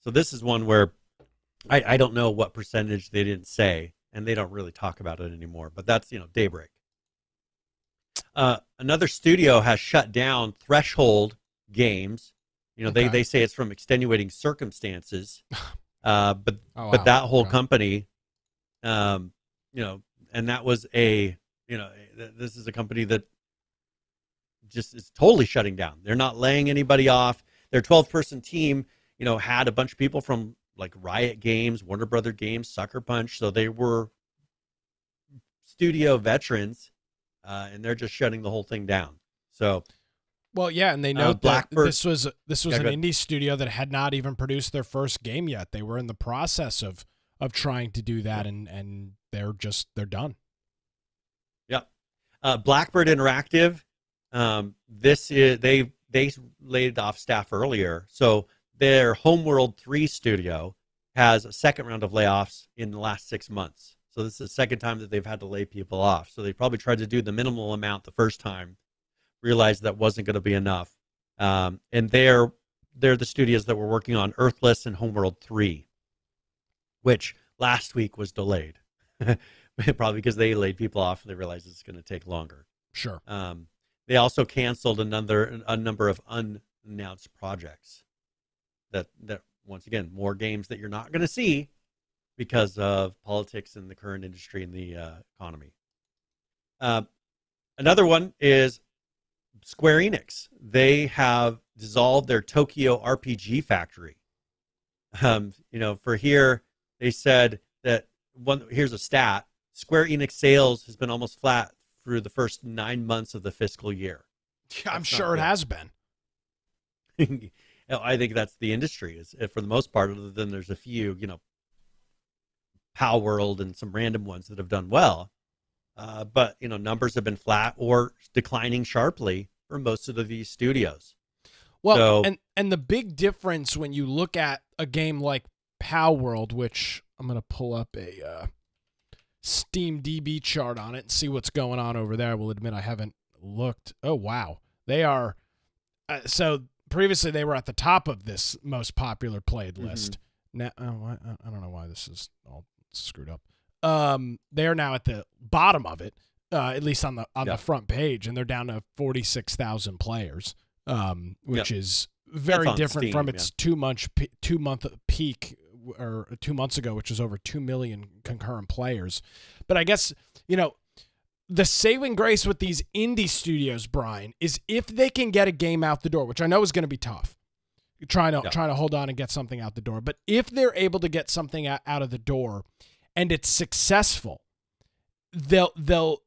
So this is one where I don't know what percentage they didn't say, and they don't really talk about it anymore. But that's Daybreak. Another studio has shut down Threshold Games. Okay. They say it's from extenuating circumstances. But that whole company, and that was this is a company that just is totally shutting down. They're not laying anybody off. Their 12-person team, had a bunch of people from like Riot Games, Warner Brother Games, Sucker Punch. So they were studio veterans, and they're just shutting the whole thing down. So, well, yeah, and they note that this was an indie studio that had not even produced their first game yet. They were in the process of trying to do that, and they're done. Yeah. Blackbird Interactive, they laid off staff earlier. So their Homeworld 3 studio has a second round of layoffs in the last 6 months. So this is the second time that they've had to lay people off. So they probably tried to do the minimal amount the first time, realized that wasn't going to be enough. And they're the studios that were working on Earthless and Homeworld 3, which last week was delayed. Probably because they laid people off and they realized it's going to take longer. Sure. They also canceled a number of unannounced projects. That once again, more games that you're not going to see because of politics in the current industry and the economy. Another one is Square Enix. They have dissolved their Tokyo RPG factory. For here, they said that here's a stat. Square Enix sales has been almost flat through the first 9 months of the fiscal year. Yeah, I'm sure it has been. I think that's the industry is for the most part, other than there's a few, Pow World and some random ones that have done well. But, numbers have been flat or declining sharply for most of these studios. Well, and the big difference when you look at a game like Pow World, which I'm going to pull up a Steam DB chart on it and see what's going on over there. I will admit I haven't looked. Oh, wow. They are so previously they were at the top of this most popular played list. Now, I don't know why this is all screwed up. They are now at the bottom of it, at least on the front page, and they're down to 46,000 players, which is very different Steam, from its 2 month peak or 2 months ago, which was over 2 million concurrent players. But I guess the saving grace with these indie studios, Brian, is if they can get a game out the door, which I know is going to be tough, trying to hold on and get something out the door. But if they're able to get something out of the door and it's successful, they'll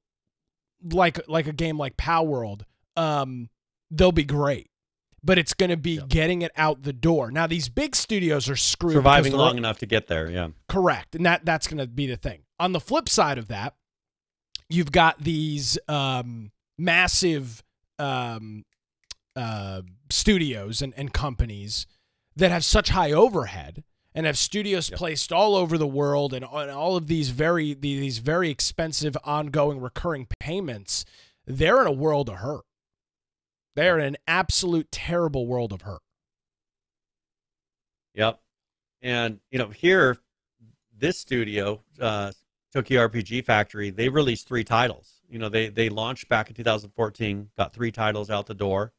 like a game like Pow World, they'll be great. But it's going to be getting it out the door. Now, these big studios are screwed. Surviving long enough to get there, yeah. Correct. And that's going to be the thing. On the flip side of that, you've got these massive studios and companies that have such high overhead and have studios placed all over the world and all of these very expensive ongoing recurring payments. They're in a world of hurt. They're in an absolute terrible world of hurt. Yep. And, here, this studio, Tokyo RPG Factory, they released 3 titles. They launched back in 2014, got 3 titles out the door,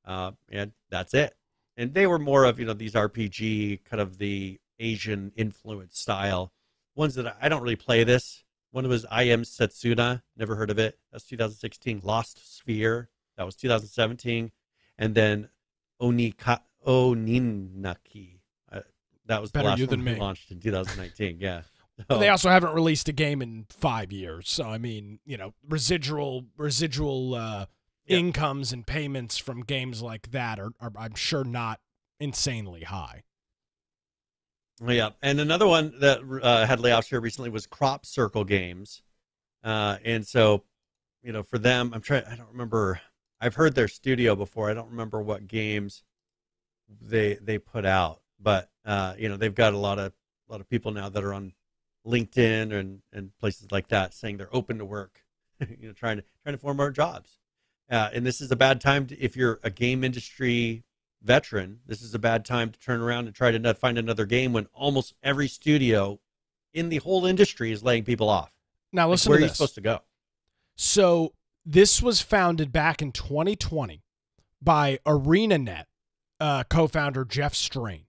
and that's it. And they were more of, these RPG, kind of the Asian influence style. Ones that I don't really play this. One was I Am Setsuna, never heard of it. That's 2016. Lost Sphere. That was 2017, and then Oninaki. That was the last one launched in 2019. Yeah. So, They also haven't released a game in 5 years. So, I mean, residual incomes and payments from games like that are I'm sure not insanely high. yeah. And another one that had layoffs here recently was Crop Circle Games. And so, for them, I don't remember. I've heard their studio before. I don't remember what games they put out, but they've got a lot of people now that are on LinkedIn and places like that saying they're open to work, trying to form more jobs. And this is a bad time if you're a game industry veteran. This is a bad time to turn around and try to find another game when almost every studio in the whole industry is laying people off. Now listen where to are you this. supposed to go? So this was founded back in 2020 by ArenaNet co-founder Jeff Strain.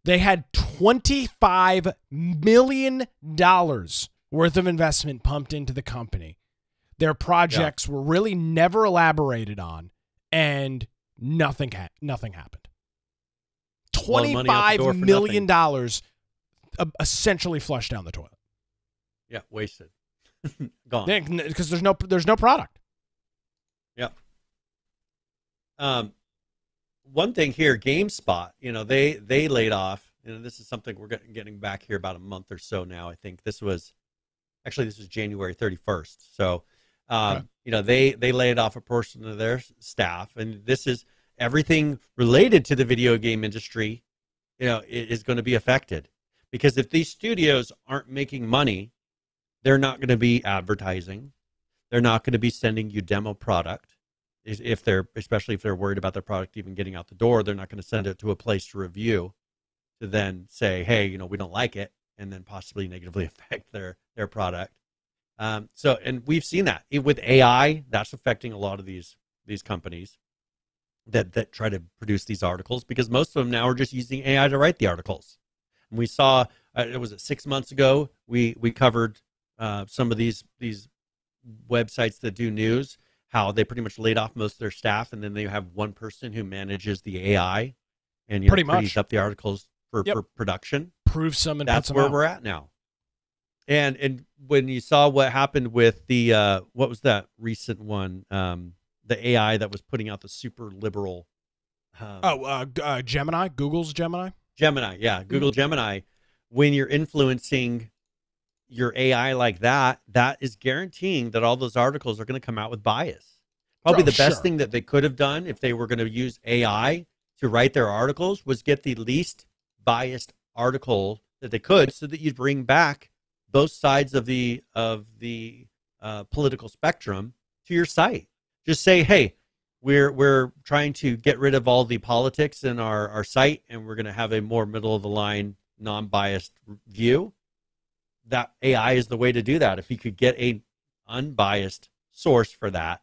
They had $25 million worth of investment pumped into the company. Their projects were really never elaborated on, and nothing happened. $25 million essentially flushed down the toilet. Yeah, wasted. Gone. Because there's no product. Yep. One thing here, GameSpot, they laid off. This is something we're getting back here about a month or so now. I think this was January 31st. So, they laid off a portion of their staff, and this is everything related to the video game industry. Is going to be affected because if these studios aren't making money, they're not going to be advertising. They're not going to be sending you demo product. Especially if they're worried about their product even getting out the door, they're not going to send it to a place to review to then say, hey, we don't like it, and then possibly negatively affect their product. And we've seen that with AI. That's affecting a lot of these companies that try to produce these articles, because most of them now are just using AI to write the articles. And we saw, it was 6 months ago, we covered some of these websites that do news, how they pretty much laid off most of their staff, and then they have one person who manages the AI and pretties up the articles for production. Prove some and that's where we're at now. And when you saw what happened with the what was that recent one, the AI that was putting out the super liberal Gemini, Google's Gemini? Gemini, yeah, Google Gemini. When you're influencing your AI like that, that is guaranteeing that all those articles are going to come out with bias. Probably the best thing that they could have done if they were going to use AI to write their articles was get the least biased article that they could, so that you'd bring back both sides of the political spectrum to your site. Just say, hey, we're trying to get rid of all the politics in our site, and we're going to have a more middle of the line, non-biased view. That AI is the way to do that. If you could get a unbiased source for that.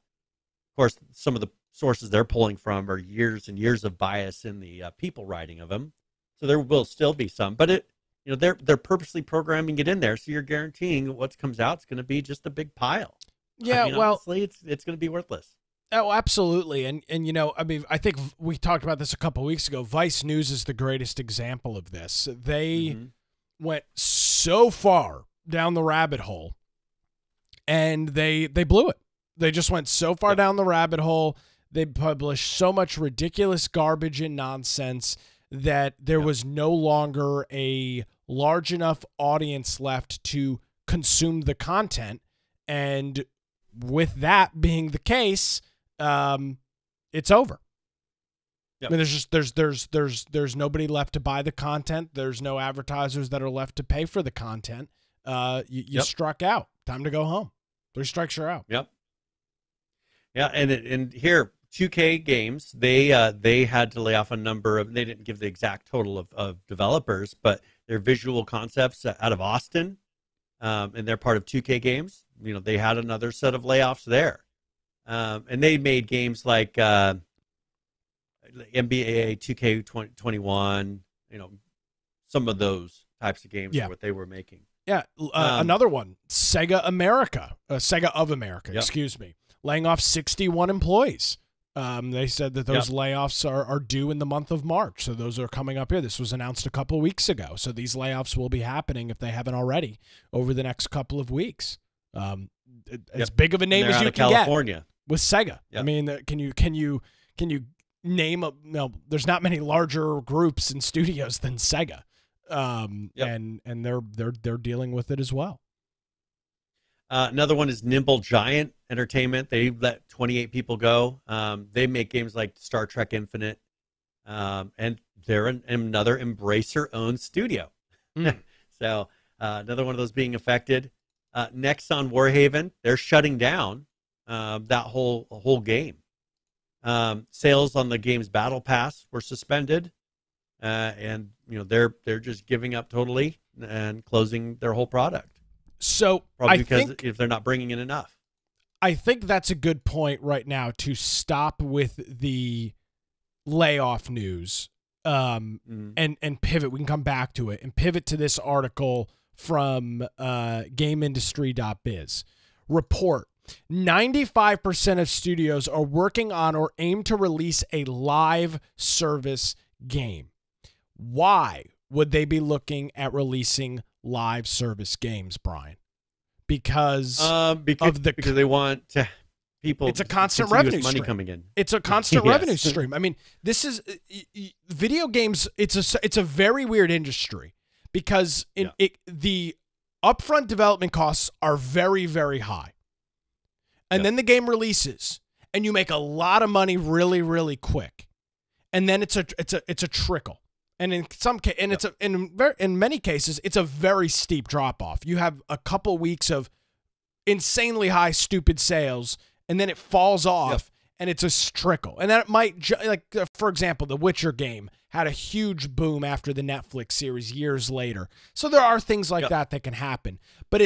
Of course, some of the sources they're pulling from are years and years of bias in the people writing of them. So there will still be some, but they're purposely programming it in there, so you're guaranteeing what comes out is going to be just a big pile. Yeah, honestly, it's going to be worthless. Oh, absolutely. And I think we talked about this a couple of weeks ago. Vice News is the greatest example of this. They went so far down the rabbit hole, and they blew it. They just went so far down the rabbit hole. They published so much ridiculous garbage and nonsense that there was no longer a large enough audience left to consume the content. And with that being the case, it's over. Yep. I mean, there's nobody left to buy the content. There's no advertisers that are left to pay for the content. You struck out. Time to go home. 3 strikes, you're out. Yep. Yeah, and here 2K Games, they had to lay off a number of. They didn't give the exact total of developers, but their Visual Concepts out of Austin, and they're part of 2K Games. They had another set of layoffs there, and they made games like NBA 2K21. Some of those types of games are what they were making. Yeah, another one, Sega of America, Yep. excuse me, laying off 61 employees. They said that those layoffs are due in the month of March. So those are coming up here. This was announced a couple of weeks ago. So these layoffs will be happening, if they haven't already, over the next couple of weeks. As big of a name as you can California. get with Sega. I mean, can you name there's not many larger groups and studios than Sega. And they're dealing with it as well. Another one is Nimble Giant Entertainment. They let 28 people go. They make games like Star Trek Infinite, and they're another Embracer-owned studio. So another one of those being affected. Nexon Warhaven, they're shutting down that whole game. Sales on the game's Battle Pass were suspended, and they're just giving up totally and closing their whole product. So probably because if they're not bringing in enough. I think that's a good point right now to stop with the layoff news and pivot. We can come back to it and pivot to this article from GameIndustry.biz. Report: 95% of studios are working on or aim to release a live service game. Why would they be looking at releasing live service games, Brian? Because they want to people. It's a constant revenue money stream. Coming in. It's a constant revenue stream. I mean, this is video games. It's a very weird industry because the upfront development costs are very, very high, and then the game releases, and you make a lot of money really, really quick, and then it's a trickle. And in some in many cases, it's a very steep drop off. You have a couple weeks of insanely high, stupid sales, and then it falls off, and it's a trickle. And then it might, for example, the Witcher game had a huge boom after the Netflix series years later. So there are things like that can happen, but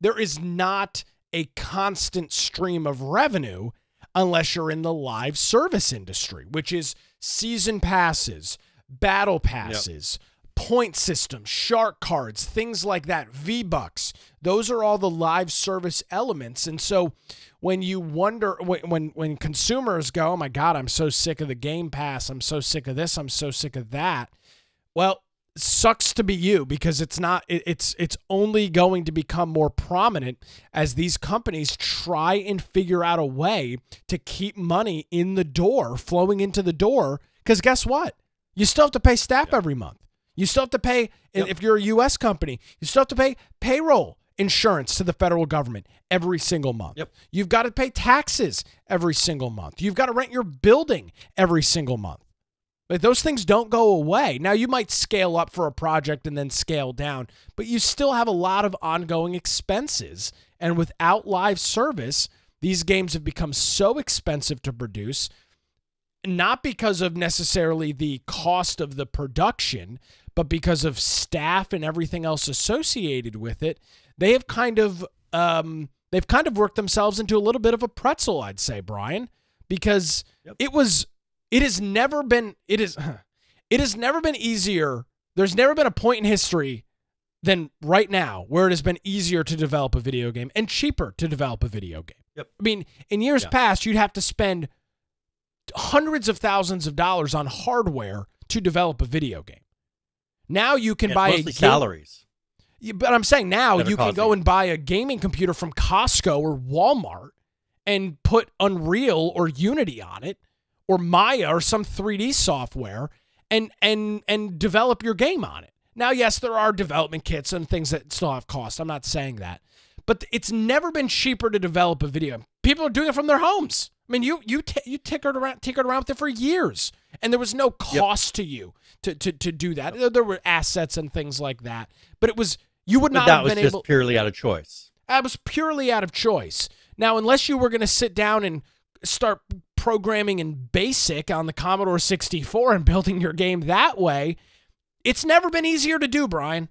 there is not a constant stream of revenue unless you're in the live service industry, which is season passes, battle passes, point systems, shark cards, things like that, V-Bucks. Those are all the live service elements. And so when you wonder, when consumers go, oh my God, I'm so sick of the Game Pass, I'm so sick of this, I'm so sick of that. Well, sucks to be you, because it's only going to become more prominent as these companies try and figure out a way to keep money in the door, flowing into the door. Because guess what? You still have to pay staff every month. You still have to pay, if you're a U.S. company, you still have to pay payroll insurance to the federal government every single month. You've got to pay taxes every single month. You've got to rent your building every single month. But those things don't go away. Now, you might scale up for a project and then scale down, but you still have a lot of ongoing expenses. And without live service, these games have become so expensive to produce, not because of necessarily the cost of the production, but because of staff and everything else associated with it. They have kind of worked themselves into a little bit of a pretzel, I'd say, Brian, because it has never been easier. There's never been a point in history than right now where it has been easier to develop a video game and cheaper to develop a video game. I mean, in years past, you'd have to spend hundreds of thousands of dollars on hardware to develop a video game. Now you can buy a salaries. But I'm saying now you can go and buy a gaming computer from Costco or Walmart and put Unreal or Unity on it, or Maya or some 3D software, and develop your game on it. Now, yes, there are development kits and things that still have cost. I'm not saying that. But it's never been cheaper to develop a video. People are doing it from their homes. I mean, you tinkered around with it for years, and there was no cost to you to do that. There were assets and things like that, but you would not have been able. That was just purely out of choice. That was purely out of choice. Now, unless you were going to sit down and start programming in BASIC on the Commodore 64 and building your game that way, it's never been easier to do, Brian.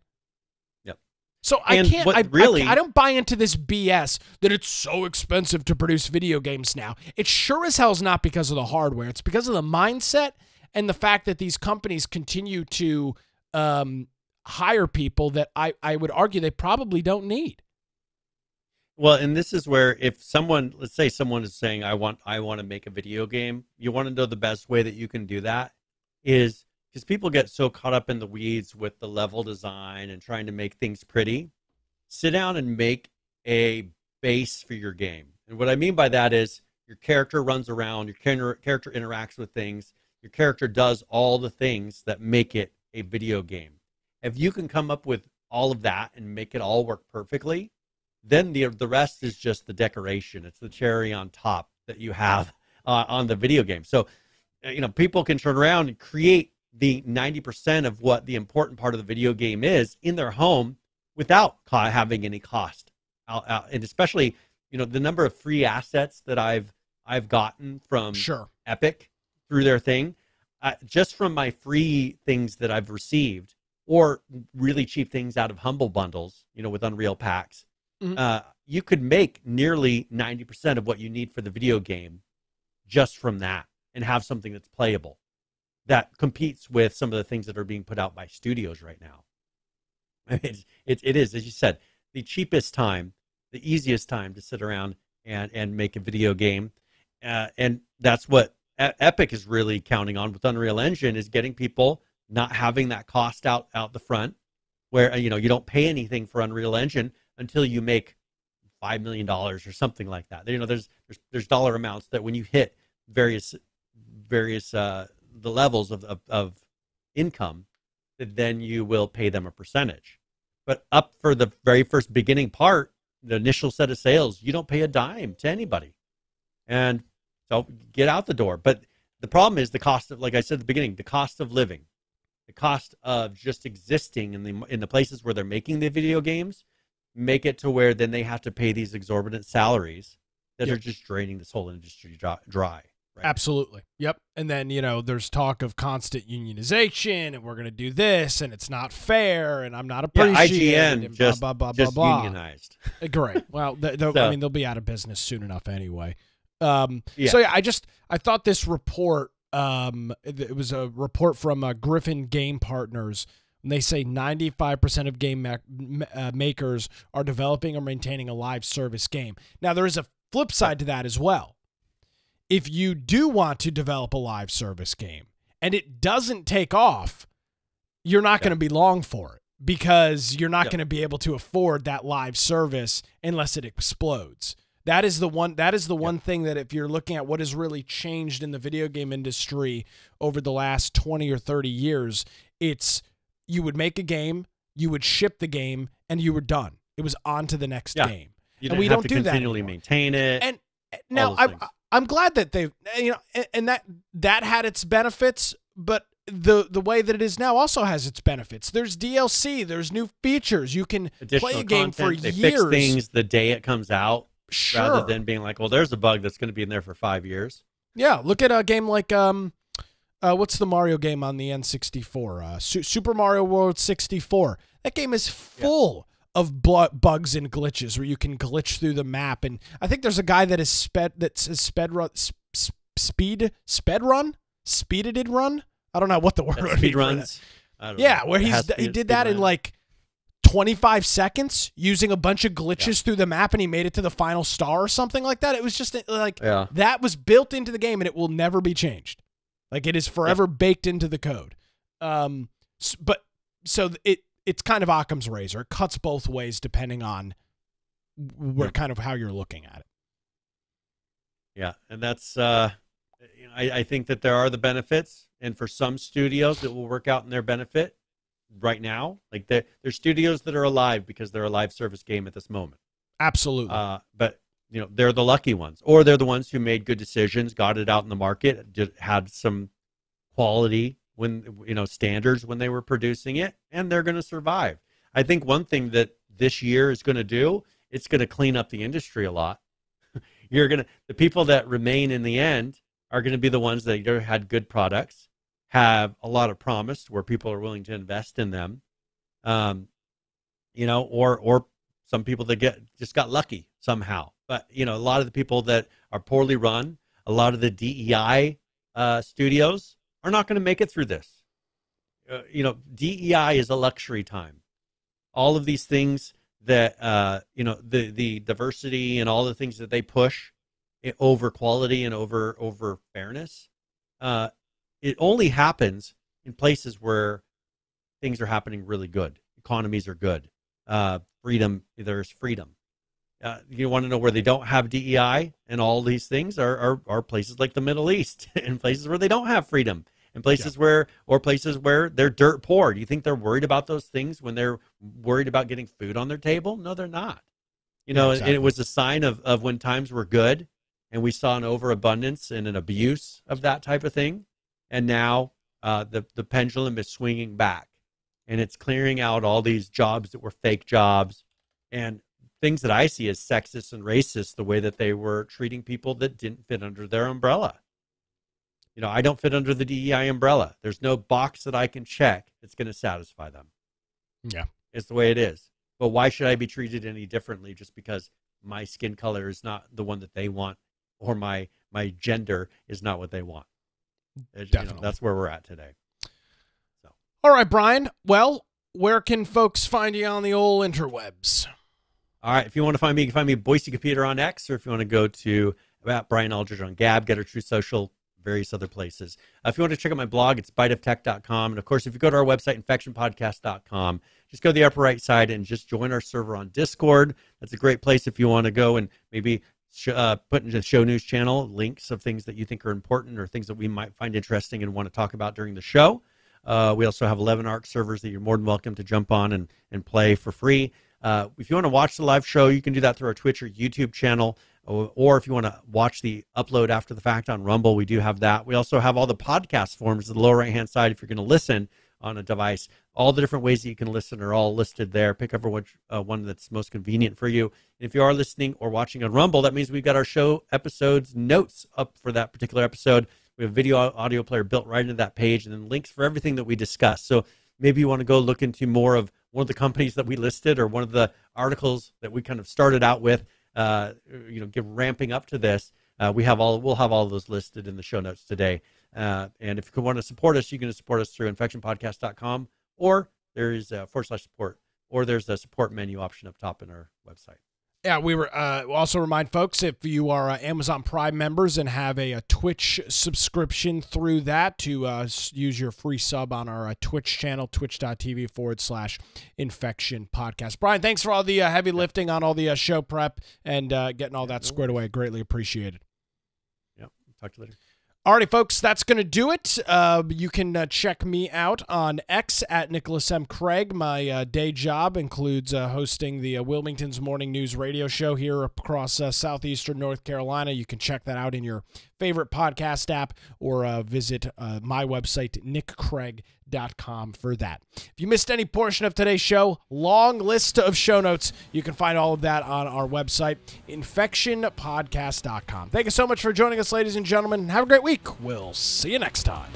So I don't buy into this BS that it's so expensive to produce video games now. It sure as hell is not because of the hardware. It's because of the mindset and the fact that these companies continue to hire people that I would argue they probably don't need. Well, and this is where if someone, let's say someone is saying, I want to make a video game, you want to know the best way that you can do that is because people get so caught up in the weeds with the level design and trying to make things pretty. Sit down and make a base for your game. And what I mean by that is your character runs around, your character interacts with things, your character does all the things that make it a video game. If you can come up with all of that and make it all work perfectly, then the rest is just the decoration. It's the cherry on top that you have on the video game. So, people can turn around and create the 90% of what the important part of the video game is in their home without having any cost. And especially, the number of free assets that I've gotten from Epic through their thing, just from my free things that I've received, or really cheap things out of Humble Bundles, with Unreal packs. You could make nearly 90% of what you need for the video game just from that and have something that's playable that competes with some of the things that are being put out by studios right now. It is, as you said, the cheapest time, the easiest time to sit around and make a video game. And that's what Epic is really counting on with Unreal Engine, is getting people not having that cost out the front, where you don't pay anything for Unreal Engine until you make $5 million or something like that. There's dollar amounts that when you hit various the levels of income, that then you will pay them a percentage. But up for the very first beginning part, the initial set of sales, you don't pay a dime to anybody. And so get out the door. But the problem is the cost of, like I said at the beginning, the cost of living, the cost of just existing in the places where they're making the video games, make it to where then they have to pay these exorbitant salaries that are just draining this whole industry dry. Right? Absolutely. Yep. And then, there's talk of constant unionization, and we're going to do this, and it's not fair, and I'm not appreciated. IGN just unionized. Great. Well, they'll be out of business soon enough anyway. So yeah, I thought this report, it was a report from Griffin Game Partners, and they say 95% of game makers are developing or maintaining a live service game. Now, there is a flip side to that as well. If you do want to develop a live service game and it doesn't take off, you're not going to be long for it, because you're not going to be able to afford that live service unless it explodes. That is the one thing that, if you're looking at what has really changed in the video game industry over the last 20 or 30 years, it's you would make a game, you would ship the game, and you were done. It was on to the next game. You don't have to continually maintain it. And now I'm glad that they've, and that had its benefits, but the way that it is now also has its benefits. There's DLC, there's new features. You can play a game for years. They fix things the day it comes out, rather than being like, well, there's a bug that's going to be in there for 5 years. Yeah, look at a game like what's the Mario game on the N64? Super Mario World 64. That game is full of bugs and glitches where you can glitch through the map, and I think there's a guy that is speeded run. I don't know what the word would be. Speed runs. Where he did that in like 25 seconds using a bunch of glitches through the map, and he made it to the final star or something like that. It was just like that was built into the game, and it will never be changed. Like, it is forever baked into the code. It's kind of Occam's razor. It cuts both ways depending on kind of how you're looking at it. Yeah, and that's I think that there are the benefits, and for some studios it will work out in their benefit right now. Like, there's studios that are alive because they're a live service game at this moment. Absolutely. But they're the lucky ones, or they're the ones who made good decisions, got it out in the market, had some quality standards when they were producing it, and they're going to survive. I think one thing that this year is going to do, it's going to clean up the industry a lot. The people that remain in the end are going to be the ones that either had good products, have a lot of promise where people are willing to invest in them, or some people that just got lucky somehow. But a lot of the people that are poorly run, a lot of the DEI studios are not going to make it through this. DEI is a luxury time. All of these things that the diversity and all the things that they push over quality and over fairness, it only happens in places where things are happening really good. Economies are good. There's freedom. You want to know where they don't have DEI and all these things are places like the Middle East and places where they don't have freedom and places where they're dirt poor. Do you think they're worried about those things when they're worried about getting food on their table? No, they're not. Exactly. And it was a sign of when times were good and we saw an overabundance and an abuse of that type of thing. And now the pendulum is swinging back and it's clearing out all these jobs that were fake jobs and things that I see as sexist and racist, the way that they were treating people that didn't fit under their umbrella. I don't fit under the DEI umbrella. There's no box that I can check that's going to satisfy them. Yeah. It's the way it is. But why should I be treated any differently just because my skin color is not the one that they want or my gender is not what they want? Definitely. That's where we're at today. So. All right, Brian. Well, where can folks find you on the old interwebs? All right, if you want to find me, you can find me Boise Computer on X, or if you want to go to about Brian Aldridge on Gab, Getter, True Social, various other places. If you want to check out my blog, it's biteoftech.com. And of course, if you go to our website, infectionpodcast.com, just go to the upper right side and just join our server on Discord. That's a great place if you want to go and maybe put into the show news channel links of things that you think are important or things that we might find interesting and want to talk about during the show. We also have 11 ARC servers that you're more than welcome to jump on and play for free. If you want to watch the live show, you can do that through our Twitch or YouTube channel, or if you want to watch the upload after the fact on Rumble, we do have that. We also have all the podcast forms at the lower right-hand side if you're going to listen on a device. All the different ways that you can listen are all listed there. Pick up which one that's most convenient for you. And if you are listening or watching on Rumble, that means we've got our show episodes notes up for that particular episode. We have a video audio player built right into that page and then links for everything that we discuss. So maybe you want to go look into more of one of the companies that we listed or one of the articles that we kind of started out with, ramping up to this. We'll have all of those listed in the show notes today. And if you want to support us, you can support us through infectionpodcast.com, or there is a /support, or there's a support menu option up top in our website. Yeah, we were also remind folks, if you are Amazon Prime members and have a Twitch subscription through that, to use your free sub on our Twitch channel, twitch.tv/infection podcast. Brian, thanks for all the heavy lifting on all the show prep and getting all that squared away. Greatly appreciated. Yep. Talk to you later. Alrighty, folks, that's going to do it. You can check me out on X at Nicholas M. Craig. My day job includes hosting the Wilmington's Morning News radio show here across southeastern North Carolina. You can check that out in your favorite podcast app or visit my website, nickcraig.com, for that. If you missed any portion of today's show, long list of show notes. You can find all of that on our website, infectionpodcast.com. Thank you so much for joining us, ladies and gentlemen. Have a great week. We'll see you next time.